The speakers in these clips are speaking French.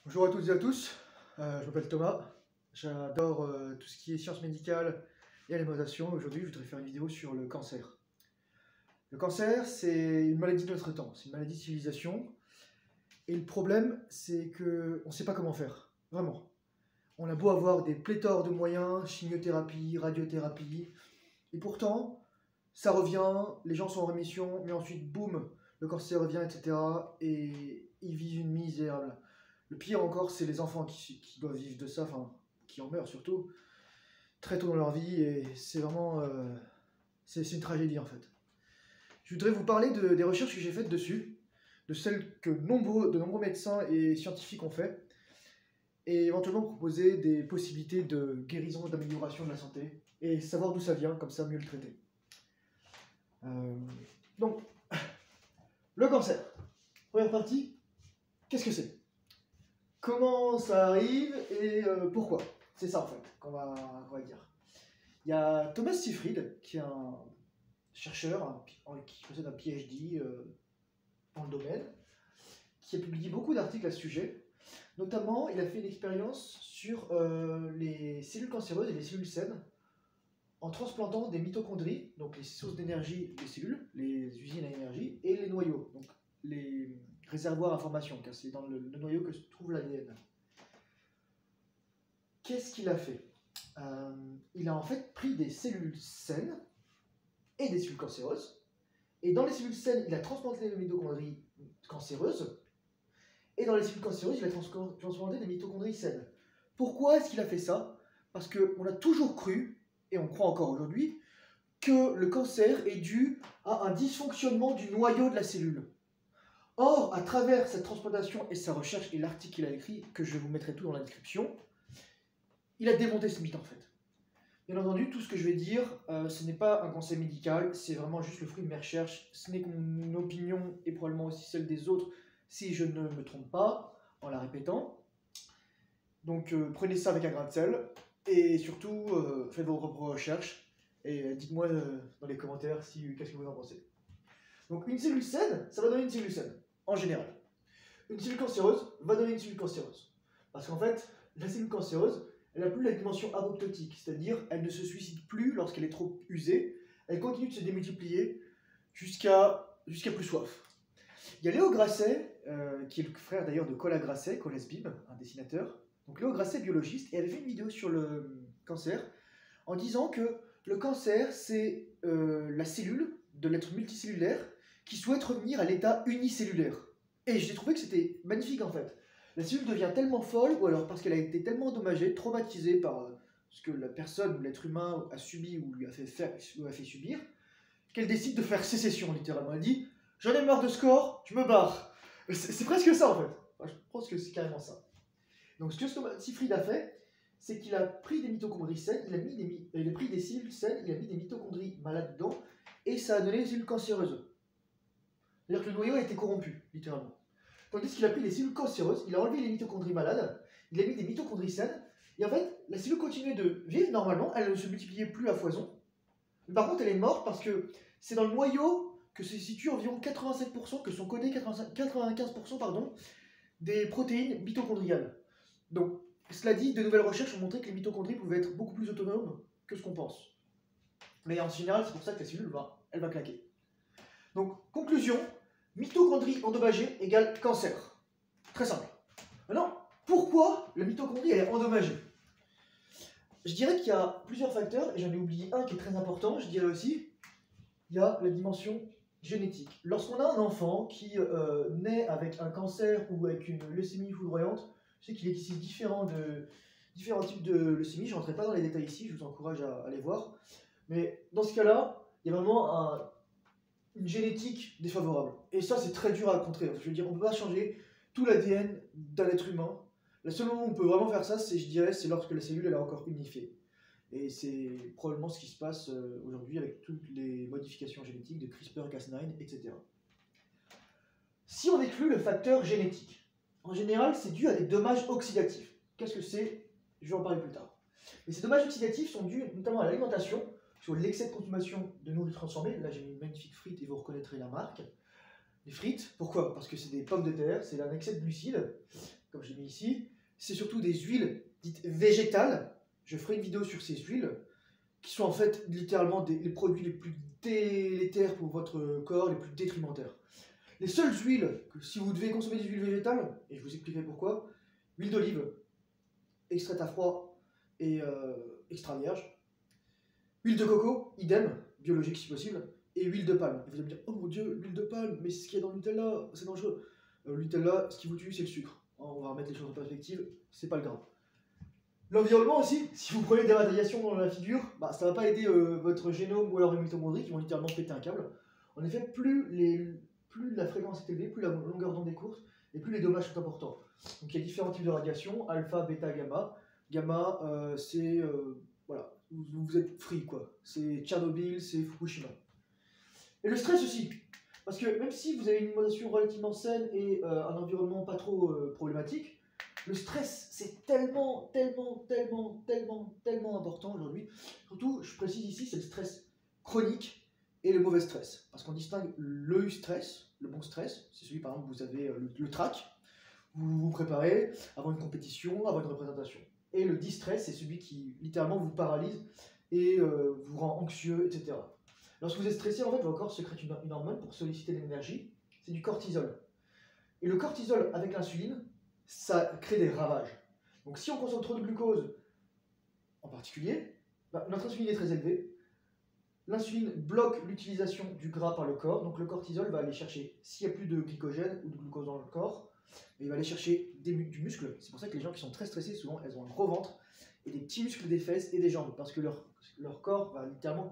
Bonjour à toutes et à tous, je m'appelle Thomas, j'adore tout ce qui est sciences médicales et alimentation. Aujourd'hui, je voudrais faire une vidéo sur le cancer. Le cancer, c'est une maladie de notre temps, c'est une maladie de civilisation. Et le problème, c'est qu'on ne sait pas comment faire, vraiment. On a beau avoir des pléthores de moyens, chimiothérapie, radiothérapie, et pourtant, ça revient, les gens sont en rémission, mais ensuite, boum, le cancer revient, etc. Et ils vivent une misère. Le pire encore, c'est les enfants qui doivent vivre de ça, enfin, qui en meurent surtout, très tôt dans leur vie, et c'est vraiment... c'est une tragédie en fait. Je voudrais vous parler des recherches que j'ai faites dessus, de celles que de nombreux médecins et scientifiques ont fait, et éventuellement proposer des possibilités de guérison, d'amélioration de la santé, et savoir d'où ça vient, comme ça mieux le traiter. Donc, le cancer. Première partie, qu'est-ce que c'est? Comment ça arrive et pourquoi? C'est ça en fait qu'on va dire. Il y a Thomas Seyfried, qui est un chercheur qui possède un PhD dans le domaine, qui a publié beaucoup d'articles à ce sujet. Notamment, il a fait une expérience sur les cellules cancéreuses et les cellules saines en transplantant des mitochondries, donc les sources d'énergie des cellules, les usines à énergie, et les noyaux, donc les réservoirs à information, car c'est dans le noyau que se trouve l'ADN. Qu'est-ce qu'il a fait? Il a en fait pris des cellules saines et des cellules cancéreuses, et dans les cellules saines, il a transplanté les mitochondries cancéreuses, et dans les cellules cancéreuses, il a transplanté des mitochondries saines. Pourquoi est-ce qu'il a fait ça? Parce qu'on a toujours cru, et on croit encore aujourd'hui, que le cancer est dû à un dysfonctionnement du noyau de la cellule. Or, à travers cette transplantation et sa recherche et l'article qu'il a écrit, que je vous mettrai tout dans la description, il a démonté ce mythe en fait. Bien entendu, tout ce que je vais dire, ce n'est pas un conseil médical, c'est vraiment juste le fruit de mes recherches. Ce n'est que mon opinion et probablement aussi celle des autres, si je ne me trompe pas en la répétant. Donc prenez ça avec un grain de sel et surtout faites vos propres recherches et dites-moi dans les commentaires qu'est-ce que vous en pensez. Donc une cellule saine, ça va donner une cellule saine, en général. Une cellule cancéreuse va donner une cellule cancéreuse. Parce qu'en fait, la cellule cancéreuse, elle n'a plus la dimension apoptotique, c'est-à-dire elle ne se suicide plus lorsqu'elle est trop usée, elle continue de se démultiplier jusqu'à plus soif. Il y a Léo Grasset, qui est le frère d'ailleurs de Colas Grasset, Colas Bib, un dessinateur. Donc Léo Grasset, biologiste, et elle a fait une vidéo sur le cancer en disant que le cancer, c'est la cellule de l'être multicellulaire qui souhaite revenir à l'état unicellulaire. Et j'ai trouvé que c'était magnifique en fait. La cellule devient tellement folle, ou alors parce qu'elle a été tellement endommagée, traumatisée par ce que la personne ou l'être humain a subi ou lui a fait subir, qu'elle décide de faire sécession littéralement. Elle dit « J'en ai marre de ce corps, je me barre ». C'est presque ça en fait. Enfin, je pense que c'est carrément ça. Donc ce que Seyfried a fait, c'est qu'il a pris des mitochondries saines, il a pris des cellules saines, il a mis des mitochondries malades dedans, et ça a donné des cellules cancéreuses. C'est-à-dire que le noyau a été corrompu, littéralement. Tandis qu'il a pris les cellules cancéreuses, il a enlevé les mitochondries malades, il a mis des mitochondries saines, et en fait, la cellule continuait de vivre normalement, elle ne se multipliait plus à foison. Mais par contre, elle est morte parce que c'est dans le noyau que se situe environ 87%, que sont codés 95% pardon, des protéines mitochondriales. Donc, cela dit, de nouvelles recherches ont montré que les mitochondries pouvaient être beaucoup plus autonomes que ce qu'on pense. Mais en général, c'est pour ça que la cellule elle va claquer. Donc, conclusion, mitochondrie endommagée égale cancer. Très simple. Maintenant, pourquoi la mitochondrie elle est endommagée? Je dirais qu'il y a plusieurs facteurs, et j'en ai oublié un qui est très important, je dirais aussi, il y a la dimension génétique. Lorsqu'on a un enfant qui naît avec un cancer ou avec une leucémie foudroyante, je sais qu'il existe différents types de leucémie, je ne rentrerai pas dans les détails ici, je vous encourage à aller voir. Mais dans ce cas-là, il y a vraiment une génétique défavorable. Et ça, c'est très dur à contrer. Je veux dire, on ne peut pas changer tout l'ADN d'un être humain. Le seul moment où on peut vraiment faire ça, je dirais, c'est lorsque la cellule elle est encore unifiée. Et c'est probablement ce qui se passe aujourd'hui avec toutes les modifications génétiques de CRISPR-Cas9, etc. Si on exclut le facteur génétique, en général, c'est dû à des dommages oxydatifs. Qu'est-ce que c'est? Je vais en parler plus tard. Mais ces dommages oxydatifs sont dus notamment à l'alimentation, sur l'excès de consommation de nourriture transformée. Là, j'ai mis une magnifique frite et vous reconnaîtrez la marque. Les frites, pourquoi? Parce que c'est des pommes de terre, c'est un excès de glucides. comme je l'ai mis ici, c'est surtout des huiles dites végétales. Je ferai une vidéo sur ces huiles, qui sont en fait littéralement les produits les plus délétères pour votre corps, les plus détrimentaires. Les seules huiles, que si vous devez consommer des huiles végétales, et je vous expliquerai pourquoi, huile d'olive, extraite à froid et extra vierge, huile de coco, idem, biologique si possible, et huile de palme. Et vous allez me dire, oh mon dieu, l'huile de palme, mais c'est ce qu'il y a dans le Nutella, c'est dangereux. Le Nutella, ce qui vous tue, c'est le sucre. On va remettre les choses en perspective, c'est pas le gras. L'environnement aussi, si vous prenez des radiations dans la figure, bah, ça va pas aider votre génome ou alors les mitochondries qui vont littéralement péter un câble. En effet, plus la fréquence est élevée, plus la longueur d'onde est courte, et plus les dommages sont importants. Donc il y a différents types de radiations, alpha, bêta, gamma. Gamma, c'est, voilà, vous êtes free quoi. C'est Tchernobyl, c'est Fukushima. Et le stress aussi, parce que même si vous avez une alimentation relativement saine et un environnement pas trop problématique, le stress, c'est tellement important aujourd'hui. Surtout, je précise ici, c'est le stress chronique et le mauvais stress. Parce qu'on distingue le stress, le bon stress, c'est celui par exemple vous avez le trac, vous vous préparez avant une compétition, avant une représentation. Et le distress, c'est celui qui littéralement vous paralyse et vous rend anxieux, etc. Lorsque vous êtes stressé, en fait, votre corps sécrète une hormone pour solliciter de l'énergie, c'est du cortisol. Et le cortisol avec l'insuline, ça crée des ravages. Donc si on consomme trop de glucose, en particulier, bah, notre insuline est très élevée. L'insuline bloque l'utilisation du gras par le corps, donc le cortisol va aller chercher, s'il n'y a plus de glycogène ou de glucose dans le corps, il va aller chercher du muscle. C'est pour ça que les gens qui sont très stressés, souvent, elles ont un gros ventre et des petits muscles des fesses et des jambes, parce que leur corps va littéralement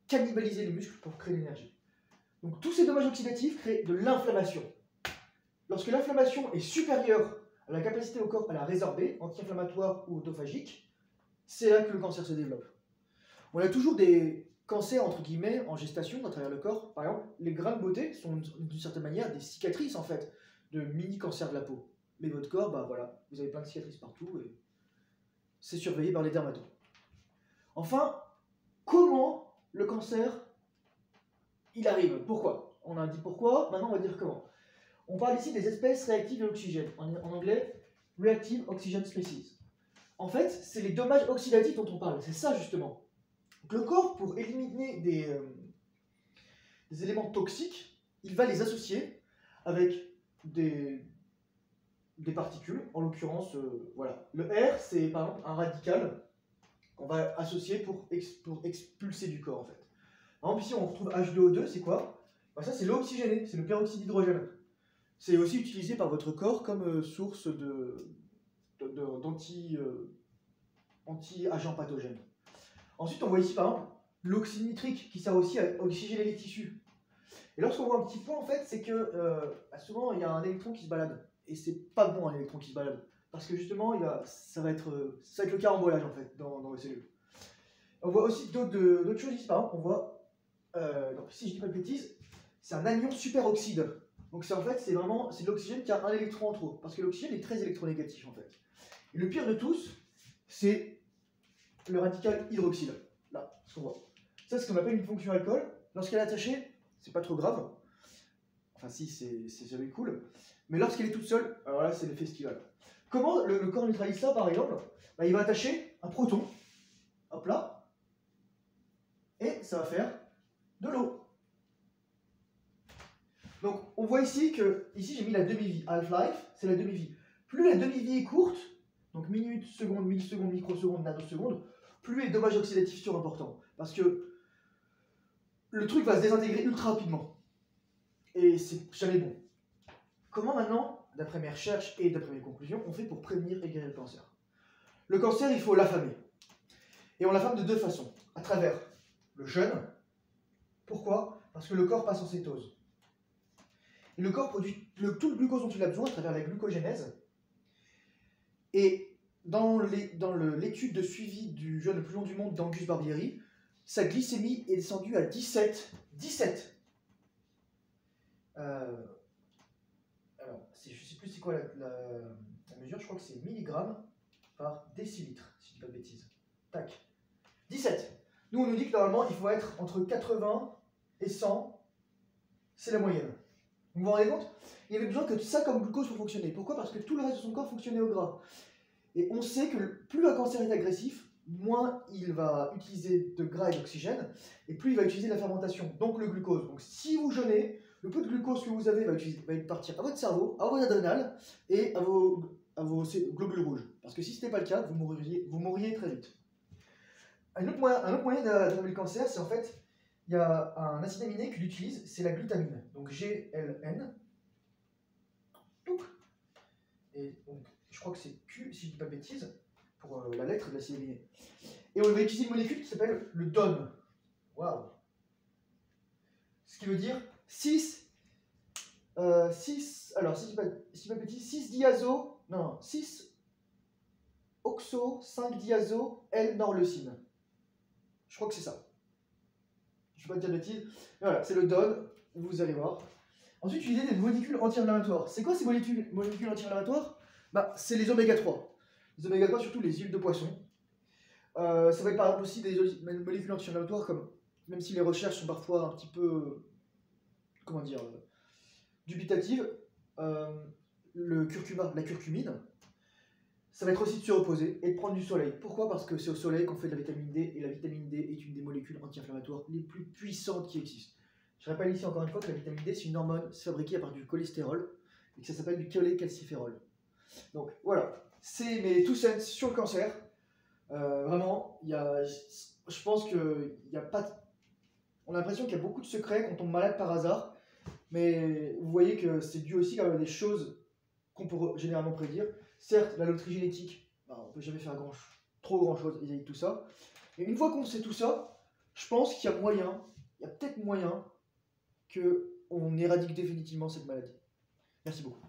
cannibaliser les muscles pour créer l'énergie. Donc tous ces dommages oxydatifs créent de l'inflammation. Lorsque l'inflammation est supérieure à la capacité au corps à la résorber, anti-inflammatoire ou autophagique, c'est là que le cancer se développe. On a toujours des cancers, entre guillemets, en gestation à travers le corps. Par exemple, les grains de beauté sont d'une certaine manière des cicatrices, en fait, de mini-cancers de la peau. Mais votre corps, bah voilà, vous avez plein de cicatrices partout et c'est surveillé par les dermatos. Enfin, comment le cancer, il arrive? Pourquoi? On a dit pourquoi, maintenant on va dire comment. On parle ici des espèces réactives à l'oxygène, en anglais, Reactive Oxygen Species. En fait, c'est les dommages oxydatifs dont on parle, c'est ça justement. Donc, le corps, pour éliminer des éléments toxiques, il va les associer avec des particules, en l'occurrence, voilà. Le R, c'est par exemple un radical qu'on va associer pour expulser du corps en fait. Par exemple, ici on retrouve H2O2, c'est quoi? Bah, ça c'est l'eau oxygénée, c'est le peroxyde d'hydrogène. C'est aussi utilisé par votre corps comme source d'anti-agents pathogènes. Ensuite, on voit ici par exemple l'oxyde nitrique qui sert aussi à oxygéner les tissus. Et lorsqu'on voit un petit point, en fait, c'est que souvent il y a un électron qui se balade. Et c'est pas bon un électron qui se balade. Parce que justement, ça va être le carambolage en fait dans les cellules. On voit aussi d'autres choses ici. Par exemple, on voit, donc, si je dis pas de bêtises, c'est un anion superoxyde. Donc en fait, c'est de l'oxygène qui a un électron en trop, parce que l'oxygène est très électronégatif en fait. Et le pire de tous, c'est le radical hydroxyle. Là, ce qu'on voit. Ça, c'est ce qu'on appelle une fonction alcool. Lorsqu'elle est attachée, c'est pas trop grave. Enfin si, c'est jamais cool. Mais lorsqu'elle est toute seule, alors là, c'est le festival. Comment le corps neutralise ça, par exemple? Bah, il va attacher un proton, hop là, et ça va faire de l'eau. Donc on voit ici que, ici j'ai mis la demi-vie, half-life, c'est la demi-vie. Plus la demi-vie est courte, donc minutes, secondes, millisecondes, microsecondes, nanosecondes, plus les dommages oxydatifs sont importants. Parce que le truc va se désintégrer ultra rapidement. Et c'est jamais bon. Comment maintenant, d'après mes recherches et d'après mes conclusions, on fait pour prévenir et guérir le cancer? Le cancer, il faut l'affamer. Et on l'affame de deux façons. À travers le jeûne. Pourquoi? Parce que le corps passe en cétose. Et le corps produit tout le glucose dont il a besoin à travers la glucogénèse. Et dans l'étude de suivi du jeûne le plus long du monde d'Angus Barbieri, sa glycémie est descendue à 17. 17. Alors, je ne sais plus c'est quoi la mesure, je crois que c'est milligrammes par décilitre, si je ne dis pas de bêtises. Tac. 17. Nous, on nous dit que normalement, il faut être entre 80 et 100. C'est la moyenne. Vous vous rendez compte? Il avait besoin que de ça comme glucose pour fonctionner. Pourquoi? Parce que tout le reste de son corps fonctionnait au gras. Et on sait que plus un cancer est agressif, moins il va utiliser de gras et d'oxygène, et plus il va utiliser la fermentation, donc le glucose. Donc si vous jeûnez, le peu de glucose que vous avez va partir à votre cerveau, à vos adrénales et à vos globules rouges. Parce que si ce n'était pas le cas, vous mourriez très vite. Un autre moyen d'attraper le cancer, c'est en fait, il y a un acide aminé qu'il utilise, c'est la glutamine. Donc GLN. Et donc, je crois que c'est Q, si je ne dis pas de bêtises, pour la lettre de l'acide aminé. Et on va utiliser une molécule qui s'appelle le DON. Waouh! Ce qui veut dire 6, alors si je dis pas de bêtises, 6 diazo, non, 6 oxo, 5 diazo, L-norleucine. Je crois que c'est ça. Je ne vais pas dire de bêtises. Voilà, c'est le DON, vous allez voir. Ensuite, utiliser des molécules anti-inflammatoires. C'est quoi ces molécules anti-inflammatoires? Bah, c'est les oméga 3. Les oméga 3, surtout les huiles de poisson. Ça va être par exemple aussi des molécules anti-inflammatoires, comme, même si les recherches sont parfois un petit peu, comment dire, dubitatives, le curcuma, la curcumine, ça va être aussi de se reposer et de prendre du soleil. Pourquoi? Parce que c'est au soleil qu'on fait de la vitamine D, et la vitamine D est une des molécules anti-inflammatoires les plus puissantes qui existent. Je rappelle ici encore une fois que la vitamine D, c'est une hormone fabriquée à partir du cholestérol, et que ça s'appelle du cholécalciférol. Donc voilà, mais tout ça sur le cancer. Vraiment, je pense qu'il n'y a pas. On a l'impression qu'il y a beaucoup de secrets quand on tombe malade par hasard, mais vous voyez que c'est dû aussi quand même à des choses qu'on peut généralement prédire. Certes, la loterie génétique, on ne peut jamais faire trop grand chose vis-à-vis de tout ça. Et une fois qu'on sait tout ça, je pense qu'il y a peut-être moyen qu'on éradique définitivement cette maladie. Merci beaucoup.